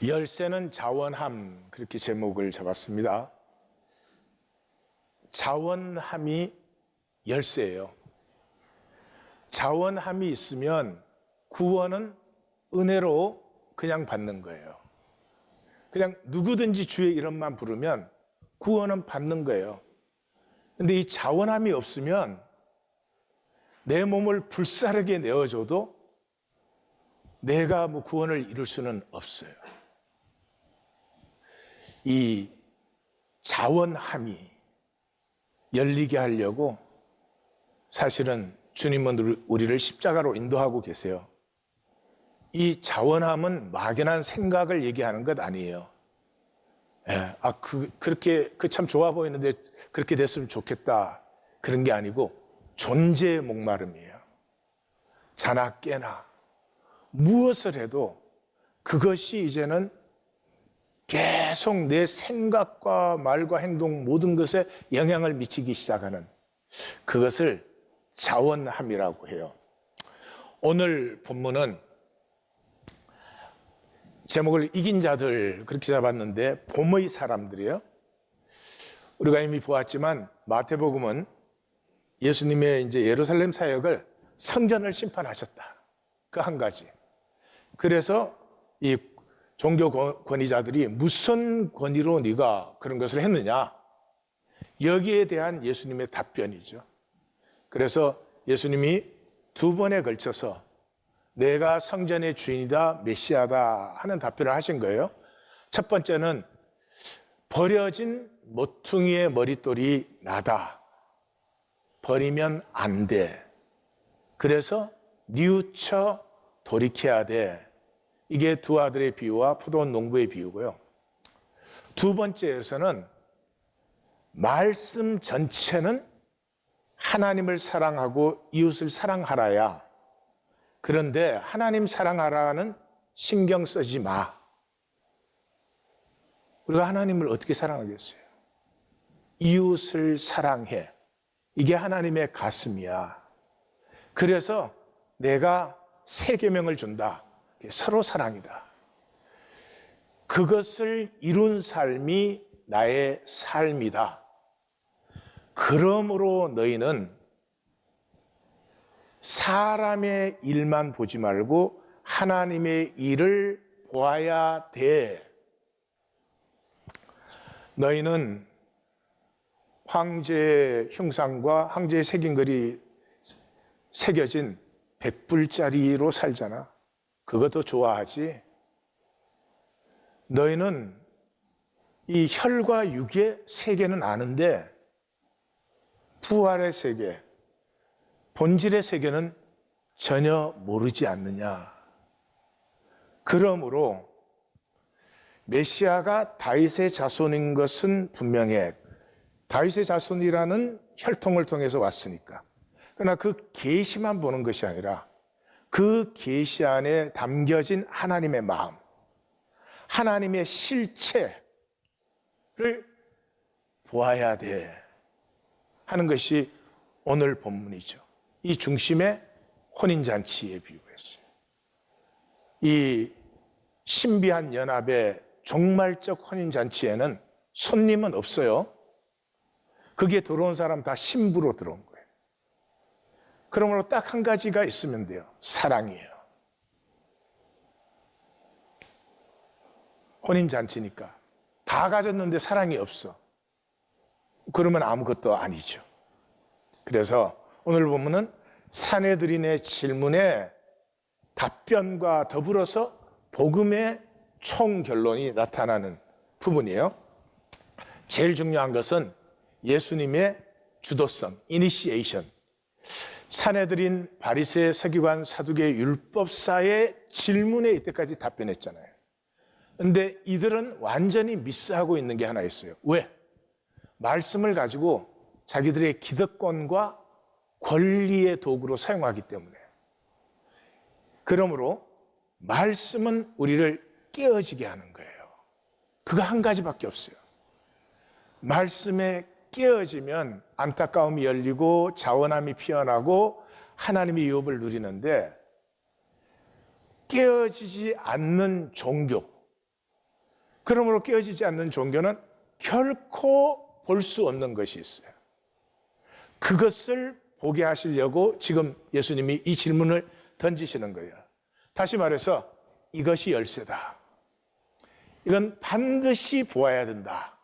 열쇠는 자원함, 그렇게 제목을 잡았습니다. 자원함이 열쇠예요. 자원함이 있으면 구원은 은혜로 그냥 받는 거예요. 그냥 누구든지 주의 이름만 부르면 구원은 받는 거예요. 근데 이 자원함이 없으면 내 몸을 불사르게 내어줘도 내가 구원을 이룰 수는 없어요. 이 자원함이 열리게 하려고 사실은 주님은 우리를 십자가로 인도하고 계세요. 이 자원함은 막연한 생각을 얘기하는 것 아니에요. 그렇게 참 좋아 보이는데 그렇게 됐으면 좋겠다, 그런 게 아니고 존재의 목마름이에요. 자나 깨나 무엇을 해도 그것이 이제는 계속 내 생각과 말과 행동 모든 것에 영향을 미치기 시작하는, 그것을 자원함이라고 해요. 오늘 본문은 제목을 이긴 자들 그렇게 잡았는데 봄의 사람들이에요. 우리가 이미 보았지만 마태복음은 예수님의 이제 예루살렘 사역을 성전을 심판하셨다, 그 한 가지. 그래서 이 종교 권위자들이 무슨 권위로 네가 그런 것을 했느냐, 여기에 대한 예수님의 답변이죠. 그래서 예수님이 두 번에 걸쳐서 내가 성전의 주인이다, 메시아다 하는 답변을 하신 거예요. 첫 번째는 버려진 모퉁이의 머릿돌이 나다, 버리면 안 돼, 그래서 뉘우쳐 돌이켜야 돼. 이게 두 아들의 비유와 포도원 농부의 비유고요. 두 번째에서는 말씀 전체는 하나님을 사랑하고 이웃을 사랑하라야. 그런데 하나님 사랑하라는 신경 쓰지 마. 우리가 하나님을 어떻게 사랑하겠어요? 이웃을 사랑해. 이게 하나님의 가슴이야. 그래서 내가 새 계명을 준다. 서로 사랑이다. 그것을 이룬 삶이 나의 삶이다. 그러므로 너희는 사람의 일만 보지 말고 하나님의 일을 보아야 돼. 너희는 황제의 흉상과 황제의 새긴글이 새겨진 100불짜리로 살잖아. 그것도 좋아하지. 너희는 이 혈과 육의 세계는 아는데 부활의 세계, 본질의 세계는 전혀 모르지 않느냐. 그러므로 메시아가 다윗의 자손인 것은 분명해. 다윗의 자손이라는 혈통을 통해서 왔으니까. 그러나 그 계시만 보는 것이 아니라 그 계시 안에 담겨진 하나님의 마음, 하나님의 실체를 보아야 돼 하는 것이 오늘 본문이죠. 이 중심에 혼인잔치의 비유가 있어요. 이 신비한 연합의 종말적 혼인잔치에는 손님은 없어요. 거기에 들어온 사람 다 신부로 들어온 거예요. 그러므로 딱 한 가지가 있으면 돼요. 사랑이에요. 혼인잔치니까 다 가졌는데 사랑이 없어. 그러면 아무것도 아니죠. 그래서 오늘 보면은 산헤드린의 질문에 답변과 더불어서 복음의 총결론이 나타나는 부분이에요. 제일 중요한 것은 예수님의 주도성, 이니시에이션. 산헤드린, 바리새, 서기관, 사두개, 율법사의 질문에 이때까지 답변했잖아요. 그런데 이들은 완전히 미스하고 있는 게 하나 있어요. 왜? 말씀을 가지고 자기들의 기득권과 권리의 도구로 사용하기 때문에. 그러므로 말씀은 우리를 깨어지게 하는 거예요. 그거 한 가지밖에 없어요. 말씀에 깨어지면 안타까움이 열리고 자원함이 피어나고 하나님의 유업을 누리는데, 깨어지지 않는 종교, 그러므로 깨어지지 않는 종교는 결코 볼 수 없는 것이 있어요. 그것을 보게 하시려고 지금 예수님이 이 질문을 던지시는 거예요. 다시 말해서 이것이 열쇠다. 이건 반드시 보아야 된다.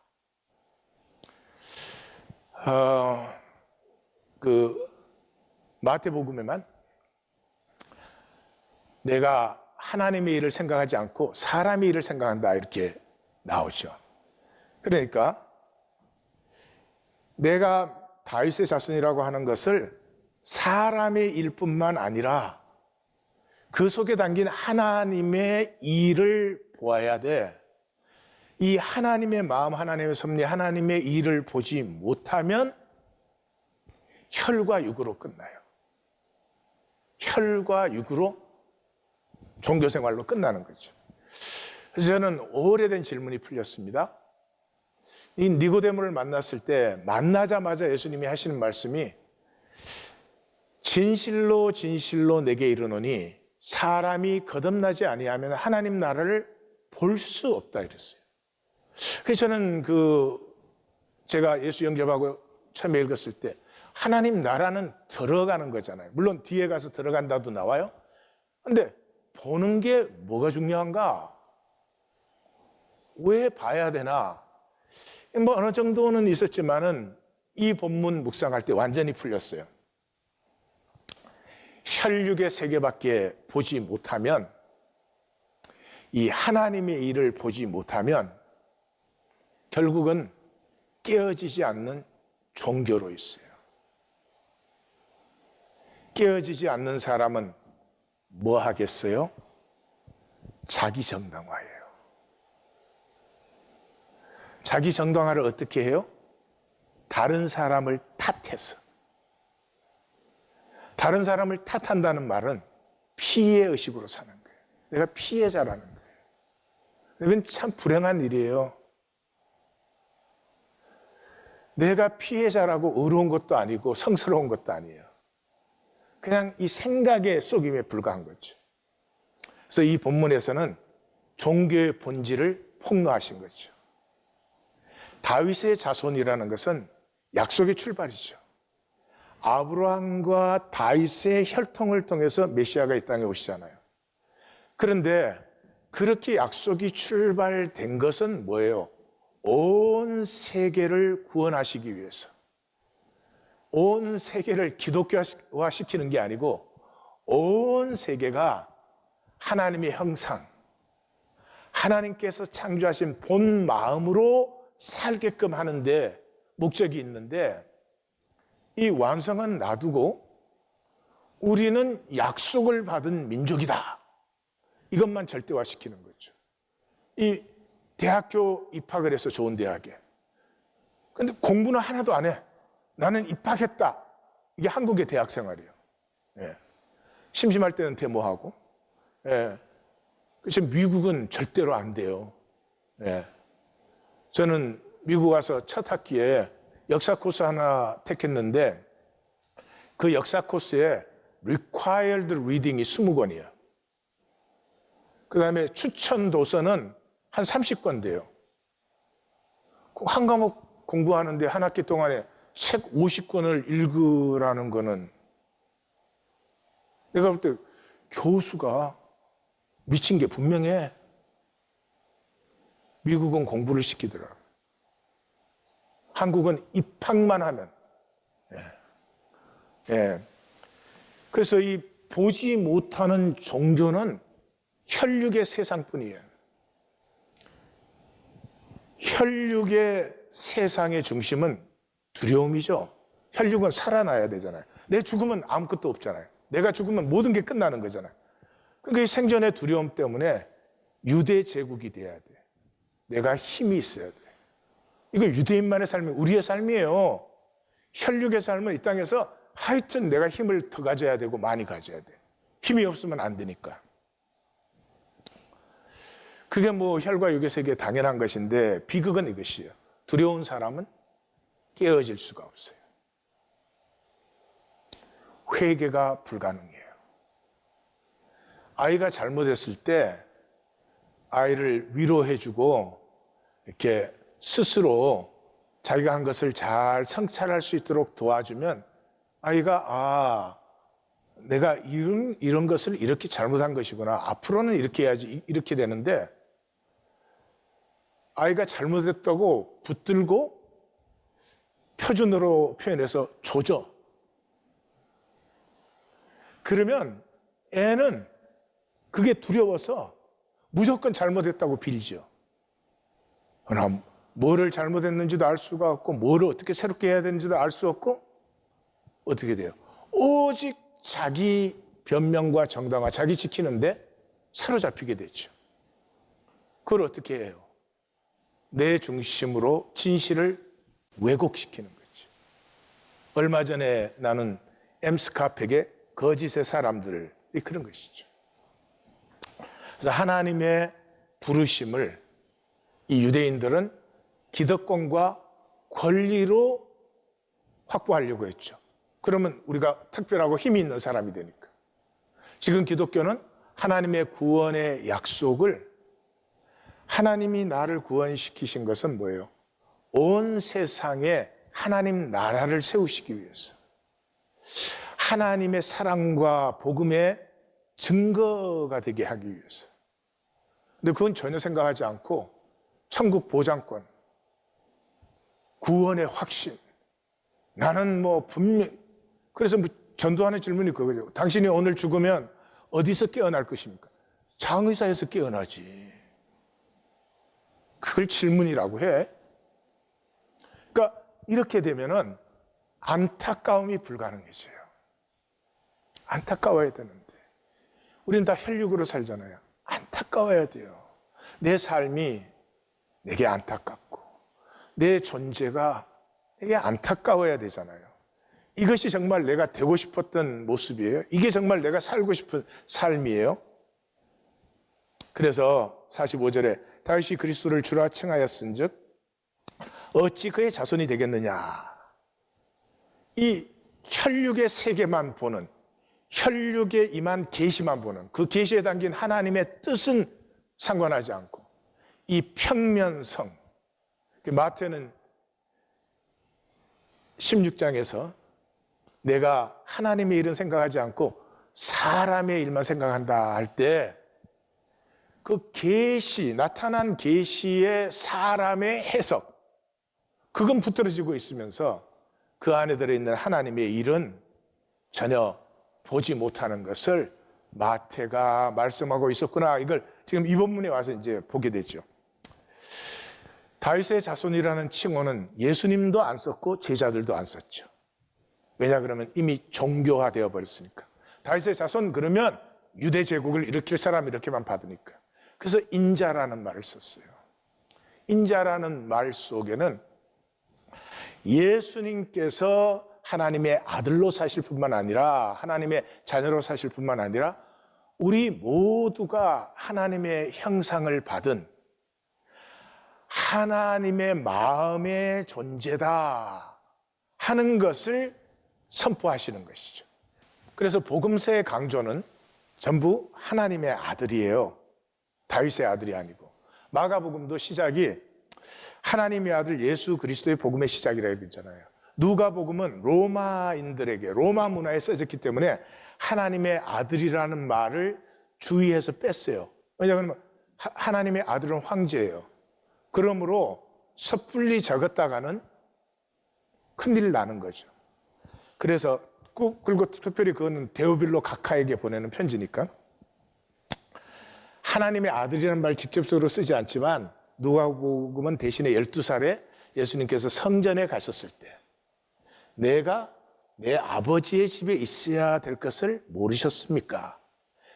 마태복음에만 내가 하나님의 일을 생각하지 않고 사람의 일을 생각한다 이렇게 나오죠. 그러니까 내가 다윗의 자손이라고 하는 것을 사람의 일뿐만 아니라 그 속에 담긴 하나님의 일을 보아야 돼. 이 하나님의 마음, 하나님의 섭리, 하나님의 일을 보지 못하면 혈과 육으로 끝나요. 혈과 육으로 종교생활로 끝나는 거죠. 그래서 저는 오래된 질문이 풀렸습니다. 이 니고데모를 만났을 때 만나자마자 예수님이 하시는 말씀이 진실로 진실로 내게 이르노니 사람이 거듭나지 아니하면 하나님 나라를 볼 수 없다 이랬어요. 그래서 저는 제가 예수 영접하고 처음에 읽었을 때 하나님 나라는 들어가는 거잖아요. 물론 뒤에 가서 들어간다도 나와요. 근데 보는 게 뭐가 중요한가? 왜 봐야 되나? 뭐 어느 정도는 있었지만은 이 본문 묵상할 때 완전히 풀렸어요. 혈육의 세계밖에 보지 못하면, 이 하나님의 일을 보지 못하면 결국은 깨어지지 않는 종교로 있어요. 깨어지지 않는 사람은 뭐 하겠어요? 자기 정당화예요. 자기 정당화를 어떻게 해요? 다른 사람을 탓해서. 다른 사람을 탓한다는 말은 피해의식으로 사는 거예요. 내가 피해자라는 거예요. 이건 참 불행한 일이에요. 내가 피해자라고 의로운 것도 아니고 성스러운 것도 아니에요. 그냥 이 생각의 속임에 불과한 거죠. 그래서 이 본문에서는 종교의 본질을 폭로하신 거죠. 다윗의 자손이라는 것은 약속의 출발이죠. 아브라함과 다윗의 혈통을 통해서 메시아가 이 땅에 오시잖아요. 그런데 그렇게 약속이 출발된 것은 뭐예요? 온 세계를 구원하시기 위해서. 온 세계를 기독교화시키는 게 아니고 온 세계가 하나님의 형상, 하나님께서 창조하신 본 마음으로 살게끔 하는데 목적이 있는데, 이 완성은 놔두고 우리는 약속을 받은 민족이다, 이것만 절대화시키는 거죠. 이 대학교 입학을 해서 좋은 대학에, 근데 공부는 하나도 안 해. 나는 입학했다. 이게 한국의 대학 생활이에요. 예. 심심할 때는 데모하고. 예. 그래서 미국은 절대로 안 돼요. 예. 저는 미국 와서 첫 학기에 역사 코스 하나 택했는데 그 역사 코스에 required reading이 20권이에요. 그 다음에 추천 도서는 한 30권 돼요. 한 과목 공부하는데 한 학기 동안에 책 50권을 읽으라는 거는, 내가 볼 때 교수가 미친 게 분명해. 미국은 공부를 시키더라. 한국은 입학만 하면. 예. 예. 그래서 이 보지 못하는 종교는 혈육의 세상뿐이에요. 혈육의 세상의 중심은 두려움이죠. 혈육은 살아나야 되잖아요. 내 죽으면 아무것도 없잖아요. 내가 죽으면 모든 게 끝나는 거잖아요. 그러니까 이 생존의 두려움 때문에 유대 제국이 돼야 돼. 내가 힘이 있어야 돼. 이거 유대인만의 삶이, 우리의 삶이에요. 혈육의 삶은 이 땅에서 하여튼 내가 힘을 더 가져야 되고 많이 가져야 돼. 힘이 없으면 안 되니까. 그게 뭐 혈과 육의 세계에 당연한 것인데, 비극은 이것이에요. 두려운 사람은 깨어질 수가 없어요. 회개가 불가능해요. 아이가 잘못했을 때 아이를 위로해주고 이렇게 스스로 자기가 한 것을 잘 성찰할 수 있도록 도와주면 아이가 내가 이런 것을 이렇게 잘못한 것이구나. 앞으로는 이렇게 해야지. 이렇게 되는데 아이가 잘못했다고 붙들고 표준어로 표현해서 조져. 그러면 애는 그게 두려워서 무조건 잘못했다고 빌죠. 그러나 뭐를 잘못했는지도 알 수가 없고 뭐를 어떻게 새롭게 해야 되는지도 알 수 없고 어떻게 돼요? 오직 자기 변명과 정당화, 자기 지키는데 사로잡히게 되죠. 그걸 어떻게 해요? 내 중심으로 진실을 왜곡시키는 거죠. 얼마 전에 나는 엠스카펙의 거짓의 사람들이 그런 것이죠. 그래서 하나님의 부르심을 이 유대인들은 기득권과 권리로 확보하려고 했죠. 그러면 우리가 특별하고 힘이 있는 사람이 되니까. 지금 기독교는 하나님의 구원의 약속을, 하나님이 나를 구원시키신 것은 뭐예요? 온 세상에 하나님 나라를 세우시기 위해서, 하나님의 사랑과 복음의 증거가 되게 하기 위해서. 근데 그건 전혀 생각하지 않고 천국 보장권, 구원의 확신, 나는 분명. 그래서 전도하는 질문이 그거죠. 당신이 오늘 죽으면 어디서 깨어날 것입니까? 장의사에서 깨어나지. 그걸 질문이라고 해. 그러니까 이렇게 되면은 안타까움이 불가능해져요. 안타까워야 되는데 우리는 다 혈육으로 살잖아요. 안타까워야 돼요. 내 삶이 내게 안타깝고 내 존재가 내게 안타까워야 되잖아요. 이것이 정말 내가 되고 싶었던 모습이에요. 이게 정말 내가 살고 싶은 삶이에요. 그래서 45절에 다윗이 그리스도를 주라 칭하였은즉 어찌 그의 자손이 되겠느냐. 이 혈육의 세계만 보는, 혈육에 임한 계시만 보는, 그 계시에 담긴 하나님의 뜻은 상관하지 않고 이 평면성, 마태는 16장에서 내가 하나님의 일은 생각하지 않고 사람의 일만 생각한다 할 때 그 계시, 나타난 계시의 사람의 해석, 그건 붙들어지고 있으면서 그 안에 들어있는 하나님의 일은 전혀 보지 못하는 것을 마태가 말씀하고 있었구나. 이걸 지금 이 본문에 와서 이제 보게 되죠. 다윗의 자손이라는 칭호는 예수님도 안 썼고 제자들도 안 썼죠. 왜냐 그러면 이미 종교화되어 버렸으니까. 다윗의 자손 그러면 유대 제국을 일으킬 사람 이렇게만 받으니까. 그래서 인자라는 말을 썼어요. 인자라는 말 속에는 예수님께서 하나님의 아들로 사실 뿐만 아니라 하나님의 자녀로 사실 뿐만 아니라 우리 모두가 하나님의 형상을 받은 하나님의 마음의 존재다 하는 것을 선포하시는 것이죠. 그래서 복음서의 강조는 전부 하나님의 아들이에요. 다윗의 아들이 아니고. 마가복음도 시작이 하나님의 아들 예수 그리스도의 복음의 시작이라고 했잖아요. 누가복음은 로마인들에게 로마 문화에 써졌기 때문에 하나님의 아들이라는 말을 주의해서 뺐어요. 왜냐하면 하나님의 아들은 황제예요. 그러므로 섣불리 적었다가는 큰일 나는 거죠. 그래서 그리고 특별히 그거는 데오빌로 각하에게 보내는 편지니까 하나님의 아들이라는 말 직접적으로 쓰지 않지만 누가복음은 대신에 12살에 예수님께서 성전에 가셨을 때 내가 내 아버지의 집에 있어야 될 것을 모르셨습니까?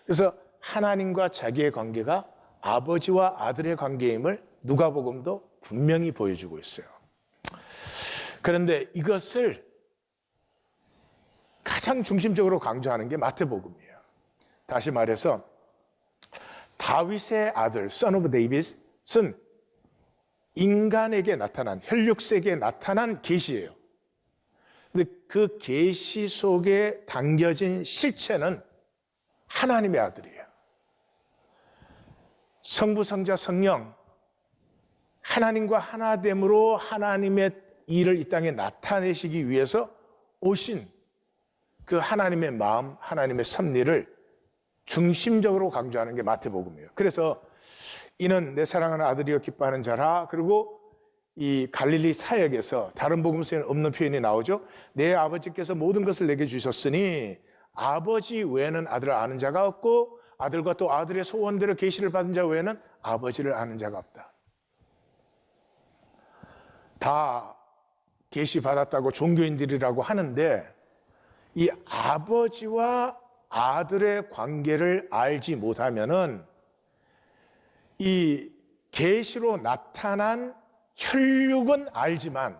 그래서 하나님과 자기의 관계가 아버지와 아들의 관계임을 누가복음도 분명히 보여주고 있어요. 그런데 이것을 가장 중심적으로 강조하는 게 마태복음이에요. 다시 말해서 다윗의 아들, son of David은 인간에게 나타난, 혈육세계에 나타난 계시예요. 근데 그 계시 속에 담겨진 실체는 하나님의 아들이에요. 성부, 성자, 성령, 하나님과 하나됨으로 하나님의 일을 이 땅에 나타내시기 위해서 오신 그 하나님의 마음, 하나님의 섭리를 중심적으로 강조하는 게 마태복음이에요. 그래서 이는 내 사랑하는 아들이여 기뻐하는 자라. 그리고 이 갈릴리 사역에서 다른 복음서에는 없는 표현이 나오죠. 내 아버지께서 모든 것을 내게 주셨으니 아버지 외에는 아들을 아는 자가 없고 아들과 또 아들의 소원대로 계시를 받은 자 외에는 아버지를 아는 자가 없다. 다 계시 받았다고 종교인들이라고 하는데 이 아버지와 아들의 관계를 알지 못하면은 이 계시로 나타난 혈육은 알지만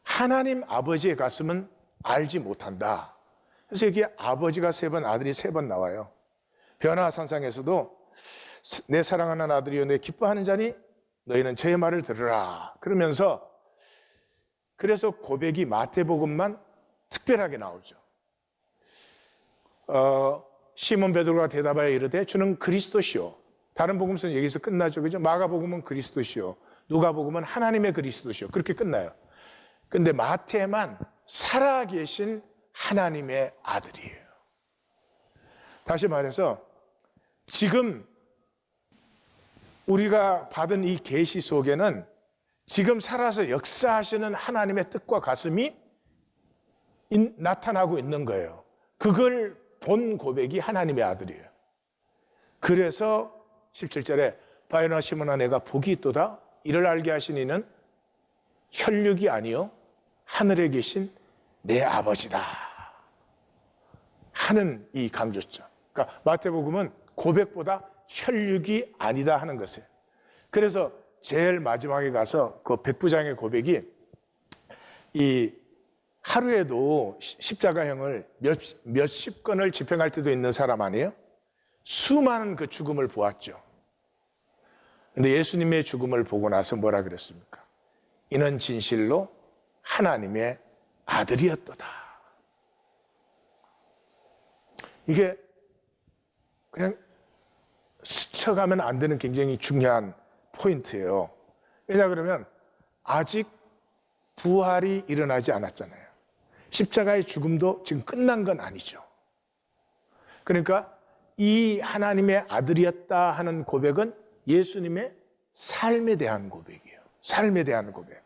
하나님 아버지의 가슴은 알지 못한다. 그래서 여기 아버지가 3번, 아들이 3번 나와요. 변화산상에서도 내 사랑하는 아들이여 내 기뻐하는 자니 너희는 저의 말을 들으라. 그러면서 그래서 고백이 마태복음만 특별하게 나오죠. 시몬 베드로가 대답하여 이르되 주는 그리스도시요. 다른 복음서는 여기서 끝나죠. 그죠? 마가복음은 그리스도시요. 누가복음은 하나님의 그리스도시요. 그렇게 끝나요. 근데 마태만 살아계신 하나님의 아들이에요. 다시 말해서 지금 우리가 받은 이 계시 속에는 지금 살아서 역사하시는 하나님의 뜻과 가슴이 나타나고 있는 거예요. 그걸 본 고백이 하나님의 아들이에요. 그래서 17절에 바요나 시몬아 내가 복이 있도다. 이를 알게 하신 이는 혈육이 아니요 하늘에 계신 내 아버지다 하는 이 강조점. 그러니까 마태복음은 고백보다 혈육이 아니다 하는 것이에요. 그래서 제일 마지막에 가서 그 백부장의 고백이 이 하루에도 십자가형을 몇십 건을 집행할 때도 있는 사람 아니에요? 수많은 그 죽음을 보았죠. 근데 예수님의 죽음을 보고 나서 뭐라 그랬습니까? 이는 진실로 하나님의 아들이었도다. 이게 그냥 스쳐가면 안 되는 굉장히 중요한 포인트예요. 왜냐 그러면 아직 부활이 일어나지 않았잖아요. 십자가의 죽음도 지금 끝난 건 아니죠. 그러니까 이 하나님의 아들이었다 하는 고백은 예수님의 삶에 대한 고백이에요. 삶에 대한 고백.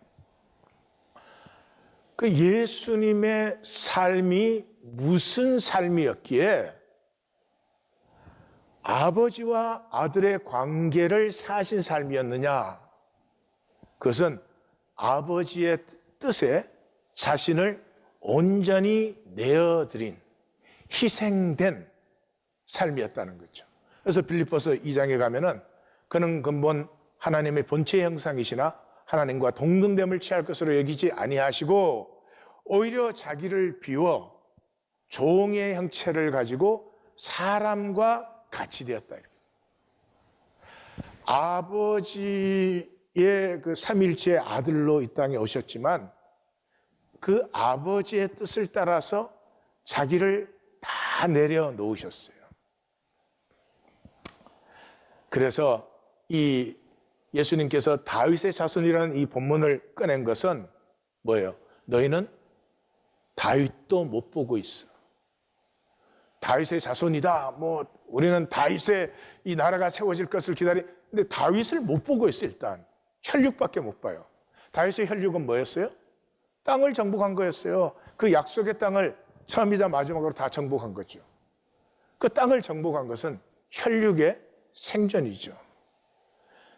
그 예수님의 삶이 무슨 삶이었기에 아버지와 아들의 관계를 사신 삶이었느냐? 그것은 아버지의 뜻에 자신을 온전히 내어드린 희생된 삶이었다는 거죠. 그래서 빌립보서 2장에 가면은 그는 근본 하나님의 본체 형상이시나 하나님과 동등됨을 취할 것으로 여기지 아니하시고 오히려 자기를 비워 종의 형체를 가지고 사람과 같이 되었다. 아버지의 그 삼일체의 아들로 이 땅에 오셨지만 그 아버지의 뜻을 따라서 자기를 다 내려놓으셨어요. 그래서 이 예수님께서 다윗의 자손이라는 이 본문을 꺼낸 것은 뭐예요? 너희는 다윗도 못 보고 있어. 다윗의 자손이다. 뭐 우리는 다윗의 이 나라가 세워질 것을 기다리. 근데 다윗을 못 보고 있어. 일단 혈육밖에 못 봐요. 다윗의 혈육은 뭐였어요? 땅을 정복한 거였어요. 그 약속의 땅을 처음이자 마지막으로 다 정복한 거죠. 그 땅을 정복한 것은 혈육의 생존이죠.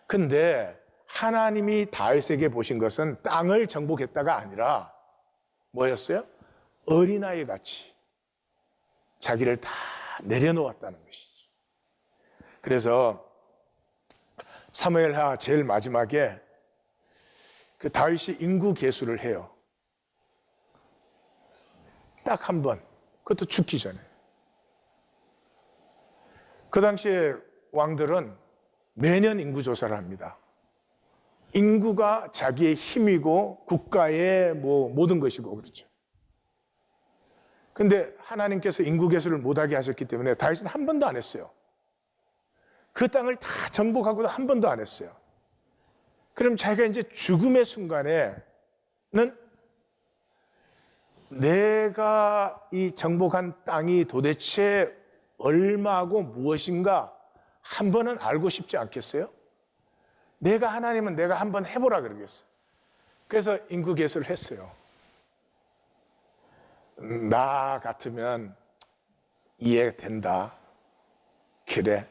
근데 하나님이 다윗에게 보신 것은 땅을 정복했다가 아니라 뭐였어요? 어린아이 같이 자기를 다 내려놓았다는 것이죠. 그래서 사무엘하 제일 마지막에 그 다윗이 인구 계수를 해요. 딱 한 번. 그것도 죽기 전에. 그 당시에 왕들은 매년 인구 조사를 합니다. 인구가 자기의 힘이고 국가의 뭐 모든 것이고 그렇죠. 근데 하나님께서 인구 계수를 못하게 하셨기 때문에 다윗은 한 번도 안 했어요. 그 땅을 다 정복하고도 한 번도 안 했어요. 그럼 자기가 이제 죽음의 순간에는 내가 이 정복한 땅이 도대체 얼마고 무엇인가 한 번은 알고 싶지 않겠어요? 내가 하나님은 내가 한번 해보라 그러겠어요. 그래서 인구계수를 했어요. 나 같으면 이해된다. 그래.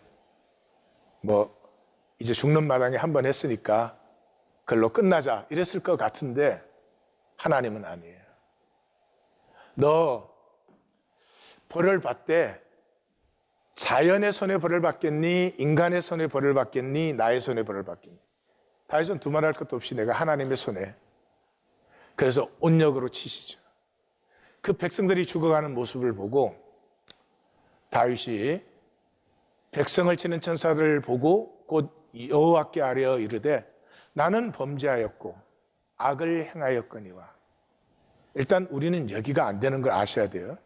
뭐 이제 죽는 마당에 한 번 했으니까 그걸로 끝나자 이랬을 것 같은데 하나님은 아니에요. 너 벌을 받되 자연의 손에 벌을 받겠니? 인간의 손에 벌을 받겠니? 나의 손에 벌을 받겠니? 다윗은 두말할 것도 없이 내가 하나님의 손에. 그래서 온역으로 치시죠. 그 백성들이 죽어가는 모습을 보고 다윗이 백성을 치는 천사를 보고 곧 여호와께 아뢰어 이르되 나는 범죄하였고 악을 행하였거니와. 일단 우리는 여기가 안 되는 걸 아셔야 돼요.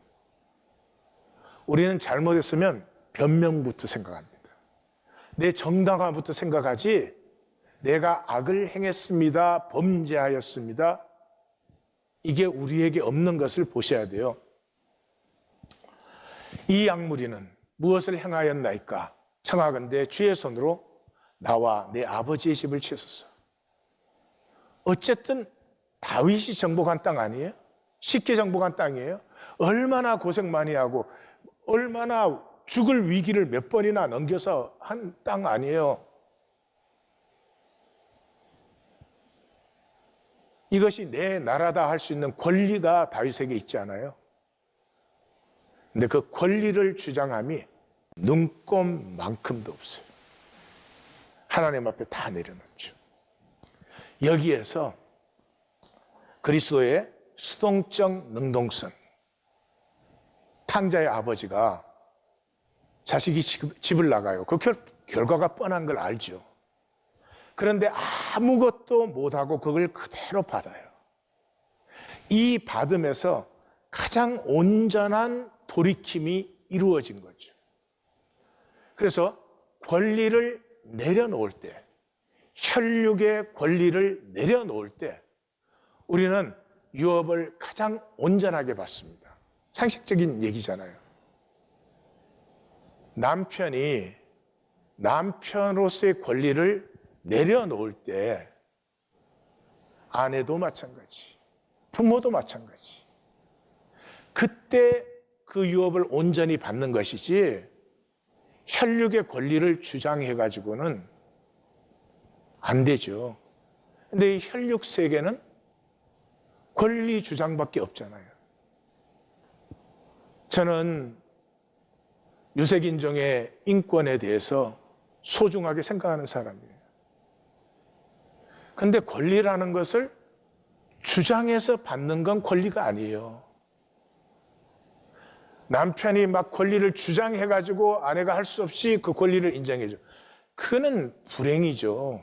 우리는 잘못했으면 변명부터 생각합니다. 내 정당화부터 생각하지 내가 악을 행했습니다. 범죄하였습니다. 이게 우리에게 없는 것을 보셔야 돼요. 이 약무리는 무엇을 행하였나이까? 청하건대 주의 손으로 나와 내 아버지의 집을 치소서. 어쨌든 다윗이 정복한 땅 아니에요? 쉽게 정복한 땅이에요? 얼마나 고생 많이 하고 얼마나 죽을 위기를 몇 번이나 넘겨서 한 땅 아니에요? 이것이 내 나라다 할 수 있는 권리가 다윗에게 있지 않아요? 근데 그 권리를 주장함이 눈꼽만큼도 없어요. 하나님 앞에 다 내려놓죠. 여기에서 그리스도의 수동적 능동성, 탕자의 아버지가 자식이 집을 나가요. 그 결과가 뻔한 걸 알죠. 그런데 아무것도 못하고 그걸 그대로 받아요. 이 받음에서 가장 온전한 돌이킴이 이루어진 거죠. 그래서 권리를 내려놓을 때, 혈육의 권리를 내려놓을 때 우리는 유업을 가장 온전하게 받습니다. 상식적인 얘기잖아요. 남편이 남편으로서의 권리를 내려놓을 때 아내도 마찬가지, 부모도 마찬가지. 그때 그 유업을 온전히 받는 것이지 혈육의 권리를 주장해가지고는 안 되죠. 근데 이 혈육 세계는 권리 주장밖에 없잖아요. 저는 유색인종의 인권에 대해서 소중하게 생각하는 사람이에요. 그런데 권리라는 것을 주장해서 받는 건 권리가 아니에요. 남편이 막 권리를 주장해가지고 아내가 할 수 없이 그 권리를 인정해줘. 그거는 불행이죠.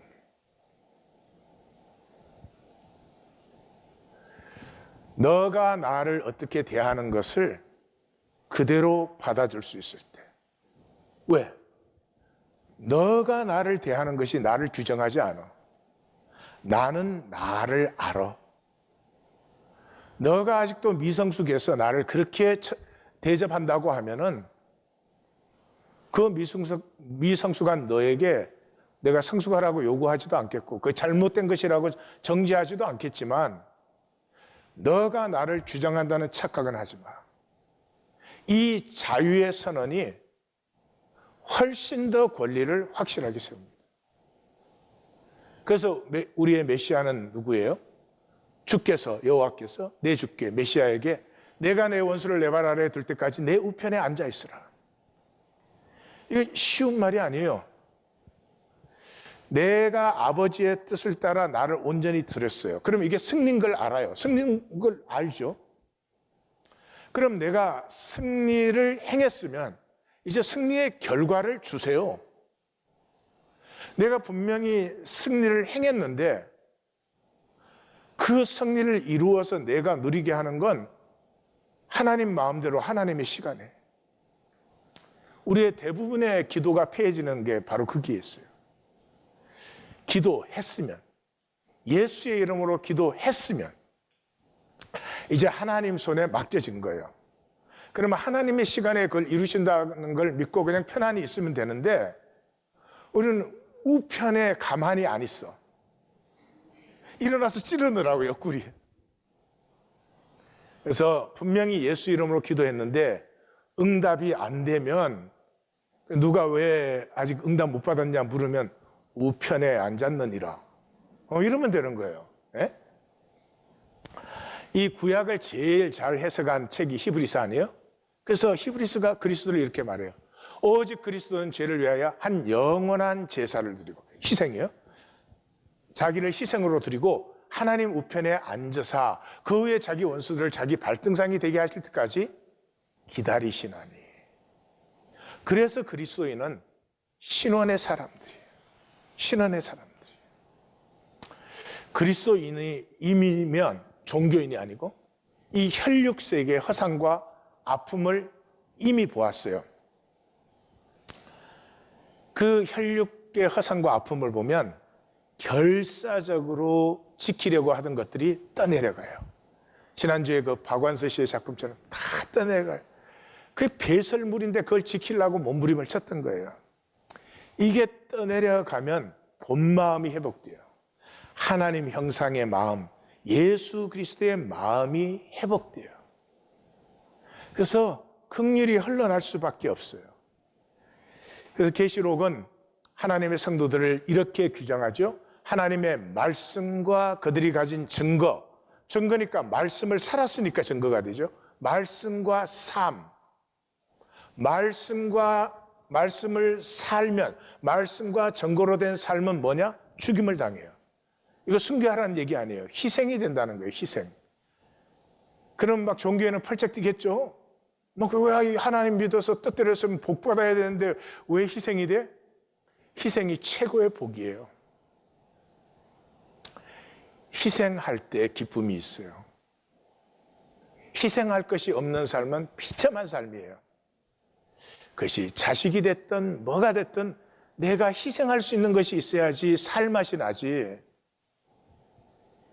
너가 나를 어떻게 대하는 것을 그대로 받아줄 수 있을 때. 왜? 너가 나를 대하는 것이 나를 규정하지 않아. 나는 나를 알아. 너가 아직도 미성숙해서 나를 그렇게 대접한다고 하면은 그 미성숙한 너에게 내가 성숙하라고 요구하지도 않겠고 그 잘못된 것이라고 정지하지도 않겠지만 너가 나를 주장한다는 착각은 하지 마. 이 자유의 선언이 훨씬 더 권리를 확실하게 세웁니다. 그래서 우리의 메시아는 누구예요? 주께서, 여호와께서 내 주께 메시아에게 내가 내 원수를 내 발 아래에 둘 때까지 내 우편에 앉아 있으라. 이거 쉬운 말이 아니에요. 내가 아버지의 뜻을 따라 나를 온전히 드렸어요. 그럼 이게 승리인 걸 알아요. 승리인 걸 알죠. 그럼 내가 승리를 행했으면 이제 승리의 결과를 주세요. 내가 분명히 승리를 행했는데 그 승리를 이루어서 내가 누리게 하는 건 하나님 마음대로 하나님의 시간에. 우리의 대부분의 기도가 폐해지는 게 바로 거기에 있어요. 기도했으면 예수의 이름으로 기도했으면 이제 하나님 손에 맡겨진 거예요. 그러면 하나님의 시간에 그걸 이루신다는 걸 믿고 그냥 편안히 있으면 되는데 우리는 우편에 가만히 안 있어. 일어나서 찌르느라고 옆구리. 그래서 분명히 예수 이름으로 기도했는데 응답이 안 되면 누가 왜 아직 응답 못 받았냐 물으면 우편에 앉았느니라. 이러면 되는 거예요. 예? 이 구약을 제일 잘 해석한 책이 히브리서 아니에요? 그래서 히브리서가 그리스도를 이렇게 말해요. 오직 그리스도는 죄를 위하여 한 영원한 제사를 드리고, 희생이요. 자기를 희생으로 드리고 하나님 우편에 앉으사 그 후에 자기 원수들을 자기 발등상이 되게 하실 때까지 기다리시나니. 그래서 그리스도인은 신원의 사람들이에요. 신원의 사람들이에요. 그리스도인이면 종교인이 아니고 이 혈육세계의 허상과 아픔을 이미 보았어요. 그 혈육의 허상과 아픔을 보면 결사적으로 지키려고 하던 것들이 떠내려가요. 지난주에 그 박완서 씨의 작품처럼 다 떠내려가요. 그게 배설물인데 그걸 지키려고 몸부림을 쳤던 거예요. 이게 떠내려가면 본 마음이 회복돼요. 하나님 형상의 마음, 예수 그리스도의 마음이 회복돼요. 그래서 긍휼이 흘러날 수밖에 없어요. 그래서 계시록은 하나님의 성도들을 이렇게 규정하죠. 하나님의 말씀과 그들이 가진 증거, 증거니까 말씀을 살았으니까 증거가 되죠. 말씀과 삶, 말씀을 살면, 말씀과 증거로 된 삶은 뭐냐? 죽임을 당해요. 이거 순교하라는 얘기 아니에요. 희생이 된다는 거예요. 희생. 그럼 막 종교에는 펄쩍 뛰겠죠. 왜 하나님 믿어서 뜻대로했으면 복 받아야 되는데 왜 희생이 돼? 희생이 최고의 복이에요. 희생할 때 기쁨이 있어요. 희생할 것이 없는 삶은 비참한 삶이에요. 그것이 자식이 됐든 뭐가 됐든 내가 희생할 수 있는 것이 있어야지 살맛이 나지.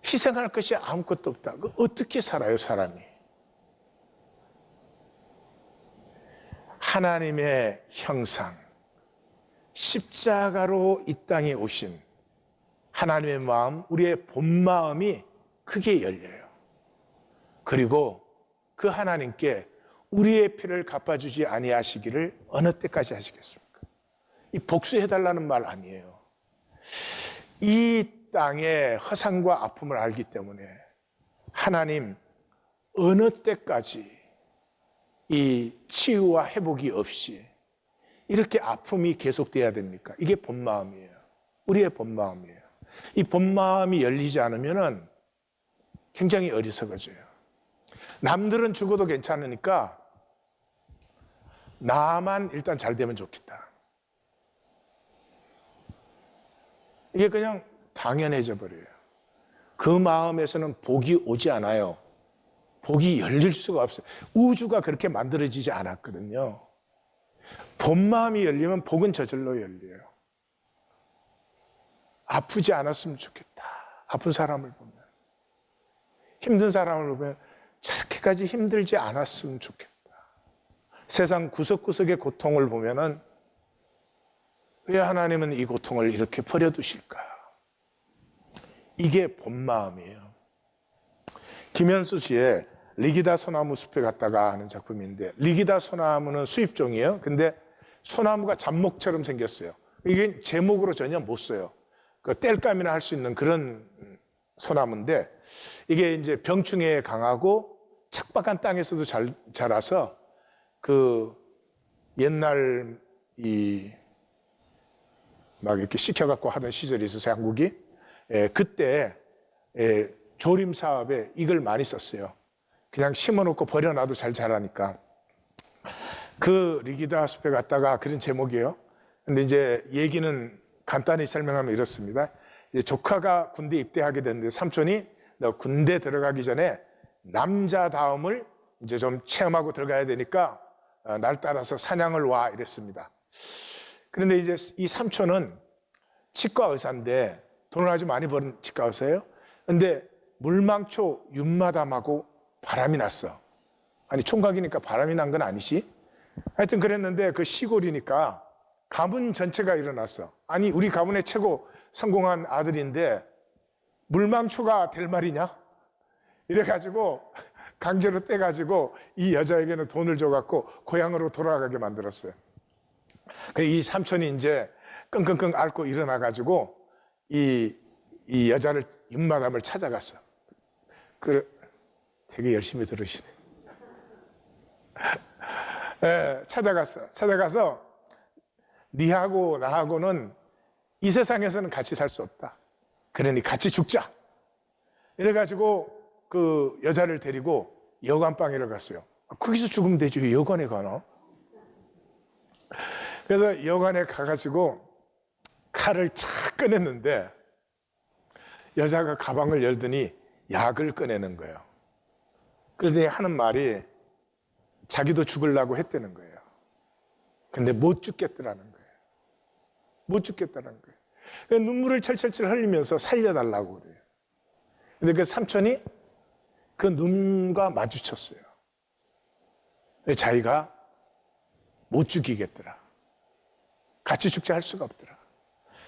희생할 것이 아무것도 없다. 어떻게 살아요, 사람이? 하나님의 형상, 십자가로 이 땅에 오신 하나님의 마음, 우리의 본 마음이 크게 열려요. 그리고 그 하나님께 우리의 피를 갚아주지 아니하시기를 어느 때까지 하시겠습니까? 이 복수해달라는 말 아니에요. 이 땅의 허상과 아픔을 알기 때문에 하나님 어느 때까지 이 치유와 회복이 없이 이렇게 아픔이 계속돼야 됩니까? 이게 본 마음이에요. 우리의 본 마음이에요. 이 본 마음이 열리지 않으면 굉장히 어리석어져요. 남들은 죽어도 괜찮으니까 나만 일단 잘 되면 좋겠다. 이게 그냥 당연해져 버려요. 그 마음에서는 복이 오지 않아요. 복이 열릴 수가 없어요. 우주가 그렇게 만들어지지 않았거든요. 본 마음이 열리면 복은 저절로 열려요. 아프지 않았으면 좋겠다. 아픈 사람을 보면. 힘든 사람을 보면 저렇게까지 힘들지 않았으면 좋겠다. 세상 구석구석의 고통을 보면은 왜 하나님은 이 고통을 이렇게 버려두실까? 이게 본 마음이에요. 김현수 씨의 리기다 소나무 숲에 갔다가 하는 작품인데, 리기다 소나무는 수입종이에요. 근데 소나무가 잡목처럼 생겼어요. 이게 제목으로 전혀 못 써요. 그 땔감이나 할 수 있는 그런 소나무인데, 이게 이제 병충해에 강하고 척박한 땅에서도 잘 자라서 그 옛날 막 이렇게 시켜갖고 하던 시절이 있었어요, 한국이. 그때 조림 사업에 이걸 많이 썼어요. 그냥 심어놓고 버려놔도 잘 자라니까. 그 리기다 숲에 갔다가 그런 제목이에요. 근데 이제 얘기는 간단히 설명하면 이렇습니다. 이제 조카가 군대 입대하게 됐는데 삼촌이 너 군대 들어가기 전에 남자다움을 이제 좀 체험하고 들어가야 되니까 날 따라서 사냥을 와 이랬습니다. 그런데 이제 이 삼촌은 치과 의사인데 돈을 아주 많이 버는 집가우세요. 근데 물망초 윤마담하고 바람이 났어. 아니 총각이니까 바람이 난 건 아니지. 하여튼 그랬는데 그 시골이니까 가문 전체가 일어났어. 아니 우리 가문의 최고 성공한 아들인데 물망초가 될 말이냐? 이래가지고 강제로 떼가지고 이 여자에게는 돈을 줘갖고 고향으로 돌아가게 만들었어요. 이 삼촌이 이제 끙끙끙 앓고 일어나가지고 이 여자를 윤마담을 찾아갔어. 되게 열심히 들으시네. 예, 찾아가서 니하고 나하고는 이 세상에서는 같이 살 수 없다. 그러니 같이 죽자. 이래가지고 그 여자를 데리고 여관방에를 갔어요. 거기서 죽으면 되죠. 왜 여관에 가나? 그래서 여관에 가가지고 칼을 착 꺼냈는데 여자가 가방을 열더니 약을 꺼내는 거예요. 그러더니 하는 말이 자기도 죽으려고 했다는 거예요. 근데 못 죽겠더라는 거예요. 못 죽겠다는 거예요. 그래서 눈물을 철철철 흘리면서 살려달라고 그래요. 근데 그 삼촌이 그 눈과 마주쳤어요. 자기가 못 죽이겠더라. 같이 죽자 할 수가 없더라.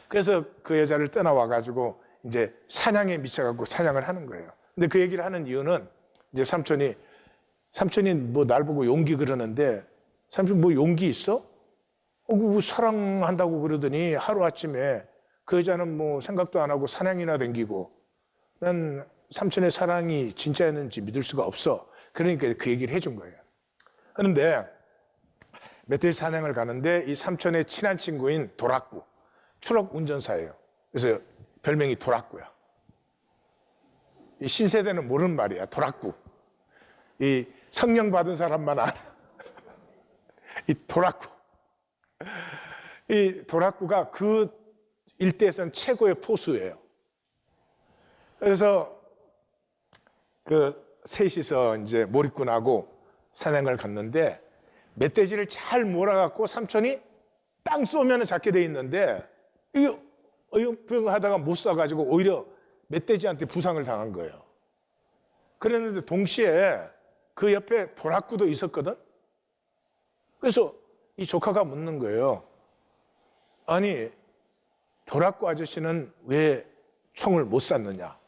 그래서 그 여자를 떠나와가지고 이제 사냥에 미쳐갖고 사냥을 하는 거예요. 근데 그 얘기를 하는 이유는 이제 삼촌이 뭐 날 보고 용기 그러는데 삼촌 뭐 용기 있어? 그 사랑한다고 그러더니 하루아침에 그 여자는 뭐 생각도 안 하고 사냥이나 댕기고 난 삼촌의 사랑이 진짜였는지 믿을 수가 없어. 그러니까 그 얘기를 해준 거예요. 그런데 멧돼지 사냥을 가는데 이 삼촌의 친한 친구인 도락구, 트럭 운전사예요. 그래서 별명이 도락구야. 이 신세대는 모르는 말이야, 도락구. 이 성령 받은 사람만 아는 이 도락구. 이 도락구가 그 일대에서는 최고의 포수예요. 그래서 그 셋이서 이제 몰입꾼하고 사냥을 갔는데 멧돼지를 잘 몰아갖고 삼촌이 땅 쏘면 잡게 돼 있는데 이거 어영부영 하다가 못 쏴가지고 오히려 멧돼지한테 부상을 당한 거예요. 그랬는데 동시에 그 옆에 도락구도 있었거든. 그래서 이 조카가 묻는 거예요. 아니 도락구 아저씨는 왜 총을 못 쐈느냐?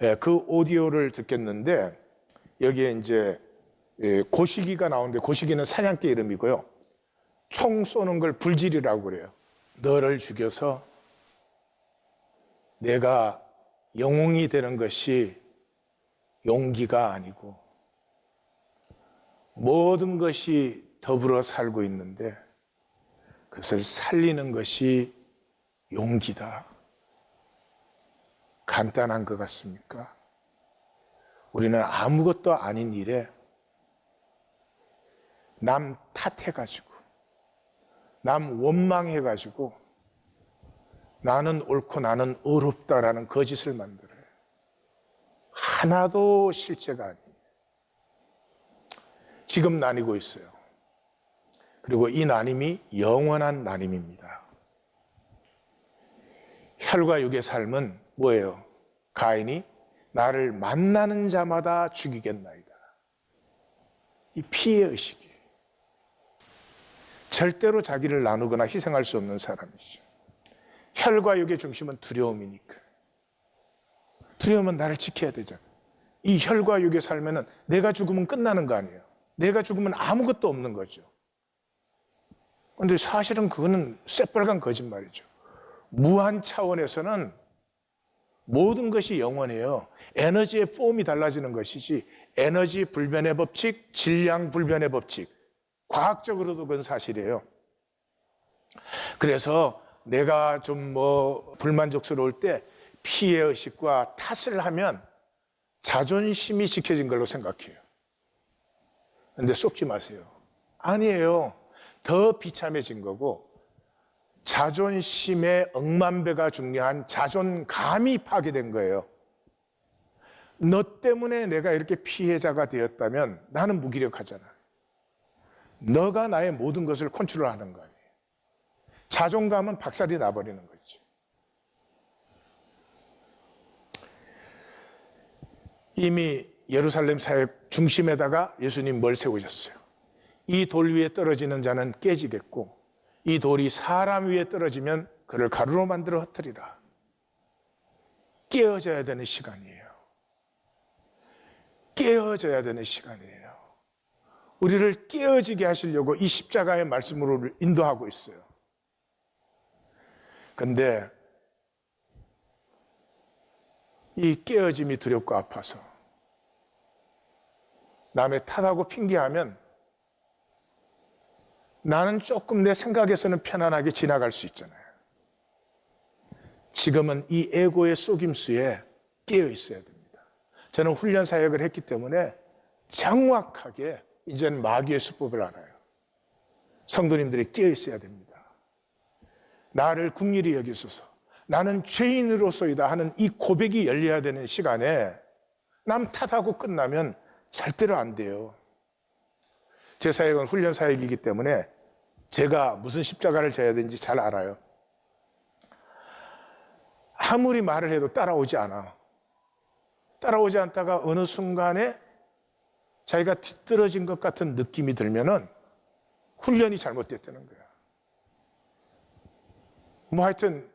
예, 그 오디오를 듣겠는데 여기에 이제 고시기가 나오는데 고시기는 사냥개 이름이고요. 총 쏘는 걸 불질이라고 그래요. 너를 죽여서 내가 영웅이 되는 것이 용기가 아니고 모든 것이 더불어 살고 있는데 그것을 살리는 것이 용기다. 간단한 것 같습니까? 우리는 아무것도 아닌 일에 남 탓해가지고 남 원망해가지고 나는 옳고 나는 어렵다라는 거짓을 만들어요. 하나도 실제가 아니에요. 지금 나뉘고 있어요. 그리고 이 나눔이 영원한 나눔입니다. 혈과 육의 삶은 뭐예요? 가인이 나를 만나는 자마다 죽이겠나이다. 이 피해 의식이에요. 절대로 자기를 나누거나 희생할 수 없는 사람이죠. 혈과 육의 중심은 두려움이니까. 두려움은 나를 지켜야 되잖아. 이 혈과 육의 삶에는 내가 죽으면 끝나는 거 아니에요. 내가 죽으면 아무것도 없는 거죠. 그런데 사실은 그거는 새빨간 거짓말이죠. 무한 차원에서는 모든 것이 영원해요. 에너지의 폼이 달라지는 것이지 에너지 불변의 법칙, 질량 불변의 법칙, 과학적으로도 그건 사실이에요. 그래서 내가 좀 불만족스러울 때 피해의식과 탓을 하면 자존심이 지켜진 걸로 생각해요. 그런데 속지 마세요. 아니에요. 더 비참해진 거고 자존심의 억만배가 중요한 자존감이 파괴된 거예요. 너 때문에 내가 이렇게 피해자가 되었다면 나는 무기력하잖아. 너가 나의 모든 것을 컨트롤하는 거 아니에요. 자존감은 박살이 나버리는 거죠. 이미 예루살렘 사역 중심에다가 예수님 뭘 세우셨어요? 이 돌 위에 떨어지는 자는 깨지겠고 이 돌이 사람 위에 떨어지면 그를 가루로 만들어 흩트리라. 깨어져야 되는 시간이에요. 깨어져야 되는 시간이에요. 우리를 깨어지게 하시려고 이 십자가의 말씀으로 인도하고 있어요. 근데 이 깨어짐이 두렵고 아파서 남의 탓하고 핑계하면 나는 조금 내 생각에서는 편안하게 지나갈 수 있잖아요. 지금은 이 에고의 속임수에 깨어 있어야 됩니다. 저는 훈련 사역을 했기 때문에 정확하게 이제는 마귀의 수법을 알아요. 성도님들이 깨어 있어야 됩니다. 나를 긍휼히 여기소서, 나는 죄인으로서이다 하는 이 고백이 열려야 되는 시간에 남 탓하고 끝나면 절대로 안 돼요. 제 사역은 훈련 사역이기 때문에 제가 무슨 십자가를 져야 되는지 잘 알아요. 아무리 말을 해도 따라오지 않아. 따라오지 않다가 어느 순간에 자기가 뒤떨어진 것 같은 느낌이 들면은 훈련이 잘못됐다는 거야. 뭐 하여튼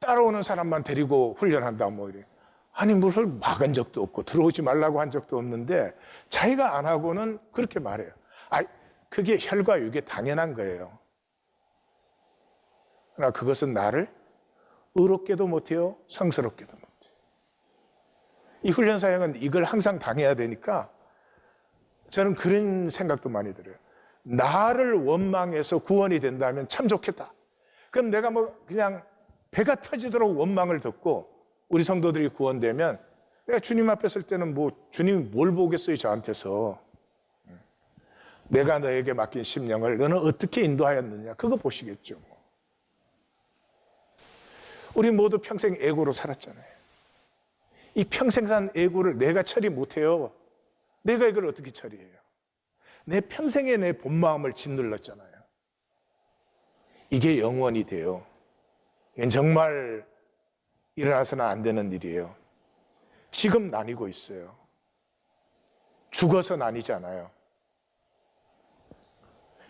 따라오는 사람만 데리고 훈련한다 뭐 이래. 아니 무엇을 막은 적도 없고 들어오지 말라고 한 적도 없는데 자기가 안 하고는 그렇게 말해요. 그게 혈과 육에 당연한 거예요. 그러나 그것은 나를 의롭게도 못해요, 성스럽게도 못해요. 이 훈련 사역은 이걸 항상 당해야 되니까 저는 그런 생각도 많이 들어요. 나를 원망해서 구원이 된다면 참 좋겠다. 그럼 내가 뭐 그냥 배가 터지도록 원망을 듣고 우리 성도들이 구원되면 내가 주님 앞에 설 때는 뭐 주님이 뭘 보겠어요 저한테서. 내가 너에게 맡긴 심령을 너는 어떻게 인도하였느냐 그거 보시겠죠. 우리 모두 평생 에고로 살았잖아요. 이 평생 산 에고를 내가 처리 못해요. 내가 이걸 어떻게 처리해요? 내 평생에 내 본마음을 짓눌렀잖아요. 이게 영원이 돼요. 이건 정말 일어나서는 안 되는 일이에요. 지금 나뉘고 있어요. 죽어서 나뉘잖아요.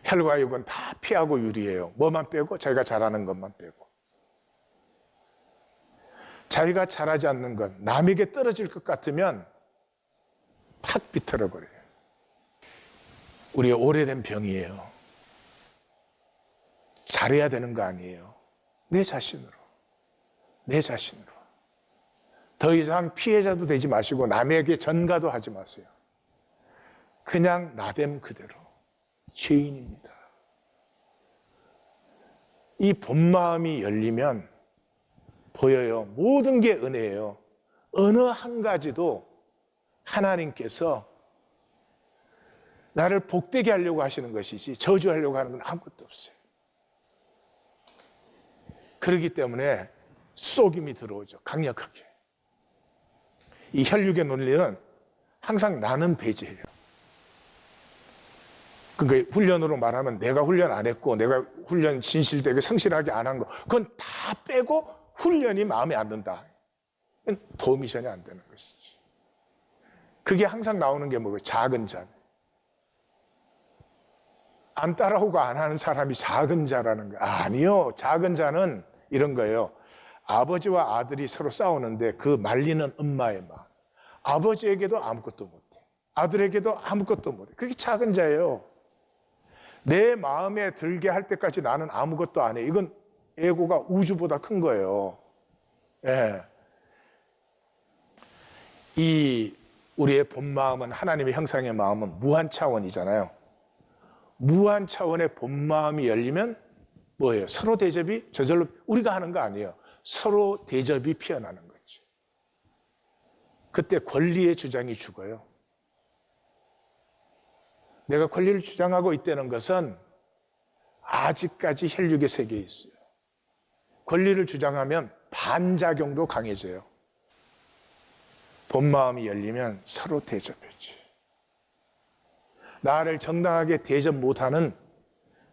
혈과 육은 다 피하고 유리해요. 뭐만 빼고? 자기가 잘하는 것만 빼고. 자기가 잘하지 않는 것, 남에게 떨어질 것 같으면 팍 비틀어버려요. 우리의 오래된 병이에요. 잘해야 되는 거 아니에요. 내 자신으로. 내 자신으로. 더 이상 피해자도 되지 마시고 남에게 전가도 하지 마세요. 그냥 나됨 그대로. 죄인입니다. 이 본마음이 열리면 보여요. 모든 게 은혜예요. 어느 한 가지도 하나님께서 나를 복되게 하려고 하시는 것이지 저주하려고 하는 건 아무것도 없어요. 그렇기 때문에 속임이 들어오죠. 강력하게. 이 혈육의 논리는 항상 나는 배제해요. 그러니까 훈련으로 말하면 내가 훈련 안 했고 내가 훈련 진실되게 성실하게 안 한 거 그건 다 빼고 훈련이 마음에 안 든다. 도움이 전혀 안 되는 것이지. 그게 항상 나오는 게 뭐예요? 작은 자. 안 따라오고 안 하는 사람이 작은 자라는 거예요. 아니요. 작은 자는 이런 거예요. 아버지와 아들이 서로 싸우는데 그 말리는 엄마의 마음. 아버지에게도 아무것도 못해. 아들에게도 아무것도 못해. 그게 작은 자예요. 내 마음에 들게 할 때까지 나는 아무것도 안 해. 이건 에고가 우주보다 큰 거예요. 예. 이 우리의 본 마음은 하나님의 형상의 마음은 무한 차원이잖아요. 무한 차원의 본 마음이 열리면 뭐예요? 서로 대접이 저절로 우리가 하는 거 아니에요. 서로 대접이 피어나는 거죠. 그때 권리의 주장이 죽어요. 내가 권리를 주장하고 있다는 것은 아직까지 혈육의 세계에 있어요. 권리를 주장하면 반작용도 강해져요. 본 마음이 열리면 서로 대접해줘. 나를 정당하게 대접 못하는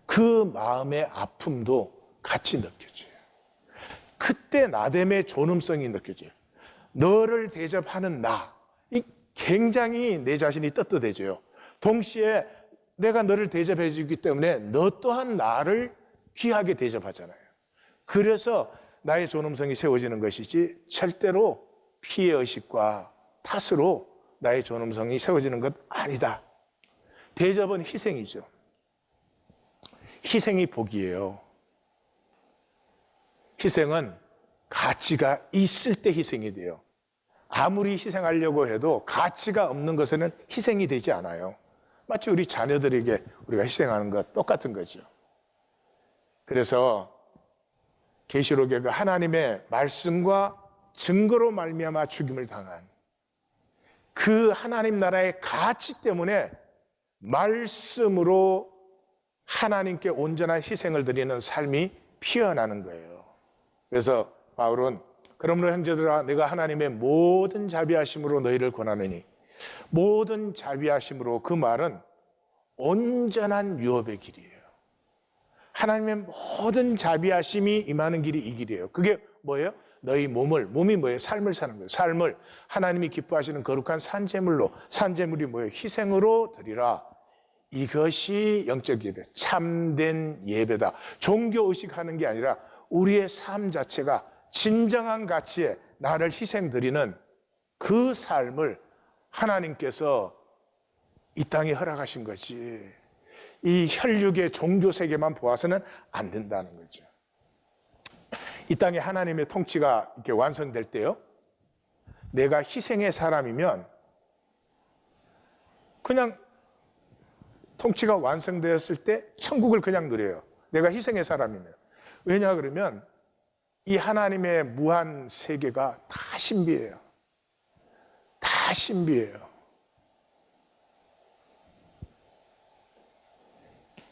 그 마음의 아픔도 같이 느껴져요. 그때 나됨의 존엄성이 느껴져요. 너를 대접하는 나, 굉장히 내 자신이 떳떳해져요. 동시에 내가 너를 대접해 주기 때문에 너 또한 나를 귀하게 대접하잖아요. 그래서 나의 존엄성이 세워지는 것이지 절대로 피해의식과 탓으로 나의 존엄성이 세워지는 것 아니다. 대접은 희생이죠. 희생이 복이에요. 희생은 가치가 있을 때 희생이 돼요. 아무리 희생하려고 해도 가치가 없는 것에는 희생이 되지 않아요. 마치 우리 자녀들에게 우리가 희생하는 것 똑같은 거죠. 그래서 계시록에 그 하나님의 말씀과 증거로 말미암아 죽임을 당한 그 하나님 나라의 가치 때문에 말씀으로 하나님께 온전한 희생을 드리는 삶이 피어나는 거예요. 그래서 바울은 그러므로 형제들아 내가 하나님의 모든 자비하심으로 너희를 권하느니 모든 자비하심으로 그 말은 온전한 유업의 길이에요. 하나님의 모든 자비하심이 임하는 길이 이 길이에요. 그게 뭐예요? 너희 몸이 뭐예요? 삶을 사는 거예요. 삶을 하나님이 기뻐하시는 거룩한 산제물로, 산제물이 뭐예요? 희생으로 드리라. 이것이 영적 예배, 참된 예배다. 종교의식하는 게 아니라 우리의 삶 자체가 진정한 가치에 나를 희생 드리는 그 삶을 하나님께서 이 땅에 허락하신 것이 이 혈육의 종교 세계만 보아서는 안 된다는 거죠. 이 땅에 하나님의 통치가 이렇게 완성될 때요, 내가 희생의 사람이면 그냥 통치가 완성되었을 때 천국을 그냥 누려요. 내가 희생의 사람이면. 왜냐 그러면 이 하나님의 무한 세계가 다 신비해요. 다 신비해요.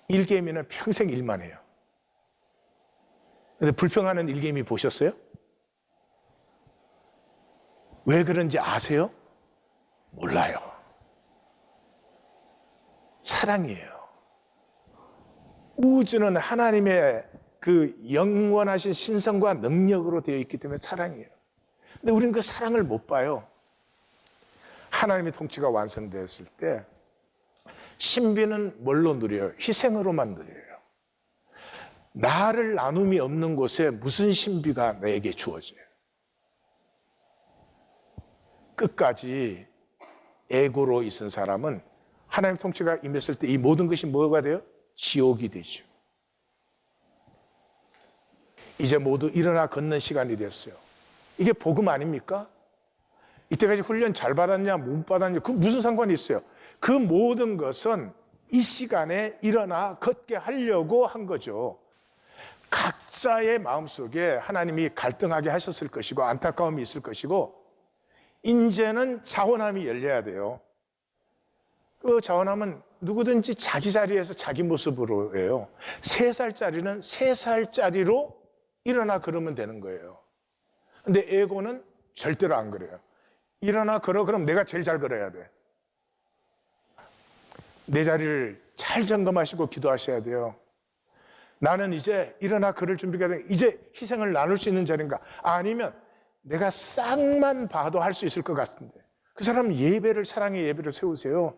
일개미는 평생 일만 해요. 근데 불평하는 일개미 보셨어요? 왜 그런지 아세요? 몰라요. 사랑이에요. 우주는 하나님의 그 영원하신 신성과 능력으로 되어 있기 때문에 사랑이에요. 근데 우리는 그 사랑을 못 봐요. 하나님의 통치가 완성되었을 때 신비는 뭘로 누려요? 희생으로만 누려요. 나를 나눔이 없는 곳에 무슨 신비가 나에게 주어져요? 끝까지 에고로 있은 사람은 하나님 통치가 임했을 때 이 모든 것이 뭐가 돼요? 지옥이 되죠. 이제 모두 일어나 걷는 시간이 됐어요. 이게 복음 아닙니까? 이때까지 훈련 잘 받았냐 못 받았냐 그 무슨 상관이 있어요? 그 모든 것은 이 시간에 일어나 걷게 하려고 한 거죠. 각자의 마음속에 하나님이 갈등하게 하셨을 것이고 안타까움이 있을 것이고 이제는 자원함이 열려야 돼요. 그 자원함은 누구든지 자기 자리에서 자기 모습으로 해요. 3살짜리는 3살짜리로 일어나 걸으면 되는 거예요. 근데 에고는 절대로 안 그래요. 일어나 걸어 그럼 내가 제일 잘 걸어야 돼. 내 자리를 잘 점검하시고 기도하셔야 돼요. 나는 이제 일어나 걸을 준비가 돼. 이제 희생을 나눌 수 있는 자리인가? 아니면 내가 쌍만 봐도 할 수 있을 것 같은데 그 사람 예배를 사랑의 예배를 세우세요.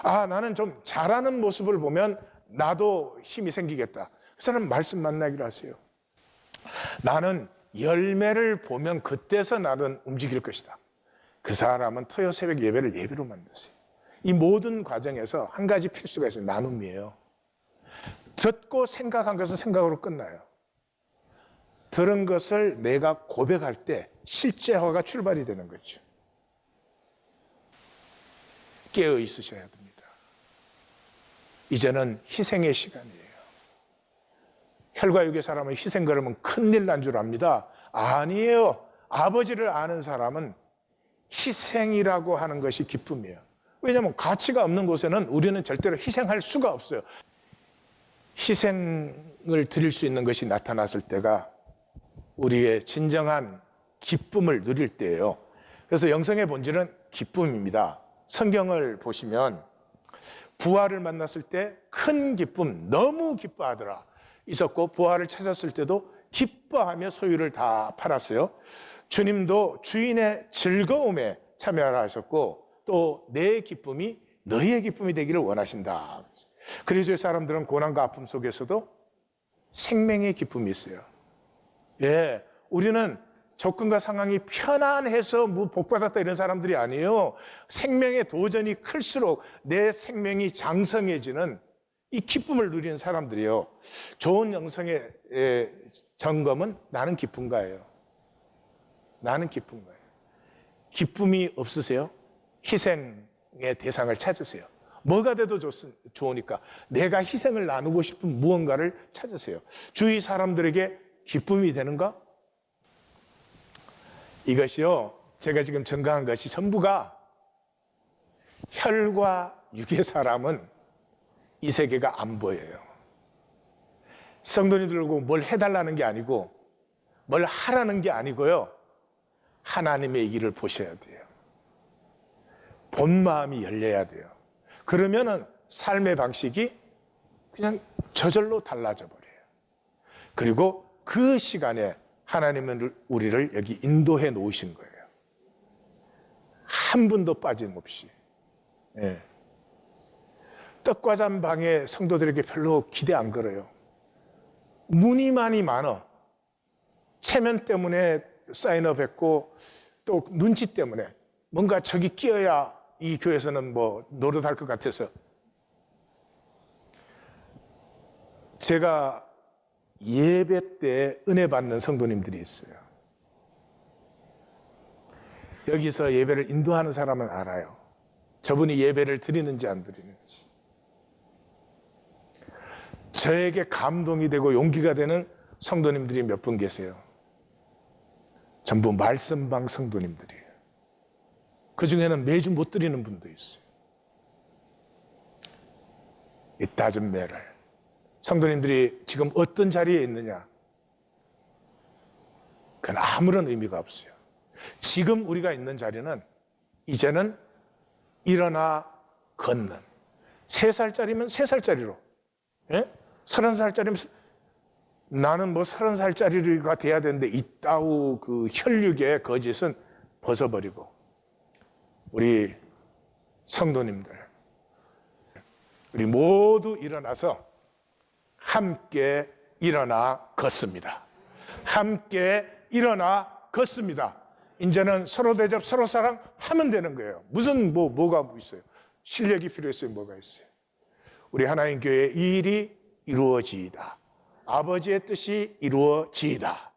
아 나는 좀 잘하는 모습을 보면 나도 힘이 생기겠다. 그 사람 말씀 만나기로 하세요. 나는 열매를 보면 그때서 나는 움직일 것이다. 그 사람은 토요 새벽 예배를 예배로 만드세요. 이 모든 과정에서 한 가지 필수가 있어요. 나눔이에요. 듣고 생각한 것은 생각으로 끝나요. 들은 것을 내가 고백할 때 실제화가 출발이 되는 거죠. 깨어 있으셔야 됩니다. 이제는 희생의 시간이에요. 혈과 육의 사람은 희생 걸으면 큰일 난 줄 압니다. 아니에요. 아버지를 아는 사람은 희생이라고 하는 것이 기쁨이에요. 왜냐하면 가치가 없는 곳에는 우리는 절대로 희생할 수가 없어요. 희생을 드릴 수 있는 것이 나타났을 때가 우리의 진정한 기쁨을 누릴 때예요. 그래서 영성의 본질은 기쁨입니다. 성경을 보시면 부하를 만났을 때 큰 기쁨, 너무 기뻐하더라 있었고 부하를 찾았을 때도 기뻐하며 소유를 다 팔았어요. 주님도 주인의 즐거움에 참여하라 하셨고 또 내 기쁨이 너희의 기쁨이 되기를 원하신다. 그리스도의 사람들은 고난과 아픔 속에서도 생명의 기쁨이 있어요. 예, 우리는 조건과 상황이 편안해서 뭐 복받았다 이런 사람들이 아니에요. 생명의 도전이 클수록 내 생명이 장성해지는 이 기쁨을 누리는 사람들이에요. 좋은 영성의 점검은 나는 기쁜가예요. 나는 기쁜가예요. 기쁨이 없으세요? 희생의 대상을 찾으세요. 뭐가 돼도 좋으니까 내가 희생을 나누고 싶은 무언가를 찾으세요. 주위 사람들에게 기쁨이 되는가? 이것이요, 제가 지금 증거한 것이 전부가 혈과 육의 사람은 이 세계가 안 보여요. 성도님들고 뭘 해달라는 게 아니고 뭘 하라는 게 아니고요, 하나님의 일을 보셔야 돼요. 본 마음이 열려야 돼요. 그러면은 삶의 방식이 그냥 저절로 달라져 버려요. 그리고 그 시간에 하나님은 우리를 여기 인도해 놓으신 거예요. 한 분도 빠짐없이. 예. 떡과잠 방에 성도들에게 별로 기대 안 걸어요. 문의만이 많아. 체면 때문에 사인업했고 또 눈치 때문에 뭔가 저기 끼어야 이 교회에서는 뭐 노릇할 것 같아서. 제가 예배 때 은혜 받는 성도님들이 있어요. 여기서 예배를 인도하는 사람은 알아요. 저분이 예배를 드리는지 안 드리는지. 저에게 감동이 되고 용기가 되는 성도님들이 몇 분 계세요. 전부 말씀방 성도님들이에요. 그 중에는 매주 못 드리는 분도 있어요. It doesn't matter. 성도님들이 지금 어떤 자리에 있느냐, 그건 아무런 의미가 없어요. 지금 우리가 있는 자리는 이제는 일어나 걷는, 3살짜리면 3살짜리로, 예? 30살짜리면 나는 뭐 30살짜리가 돼야 되는데 이따우 그 혈육의 거짓은 벗어버리고, 우리 성도님들, 우리 모두 일어나서 함께 일어나 걷습니다. 함께 일어나 걷습니다. 이제는 서로 대접, 서로 사랑 하면 되는 거예요. 무슨 뭐가 있어요? 실력이 필요했어요? 뭐가 있어요? 우리 하나님 교회 이 일이 이루어지이다. 아버지의 뜻이 이루어지이다.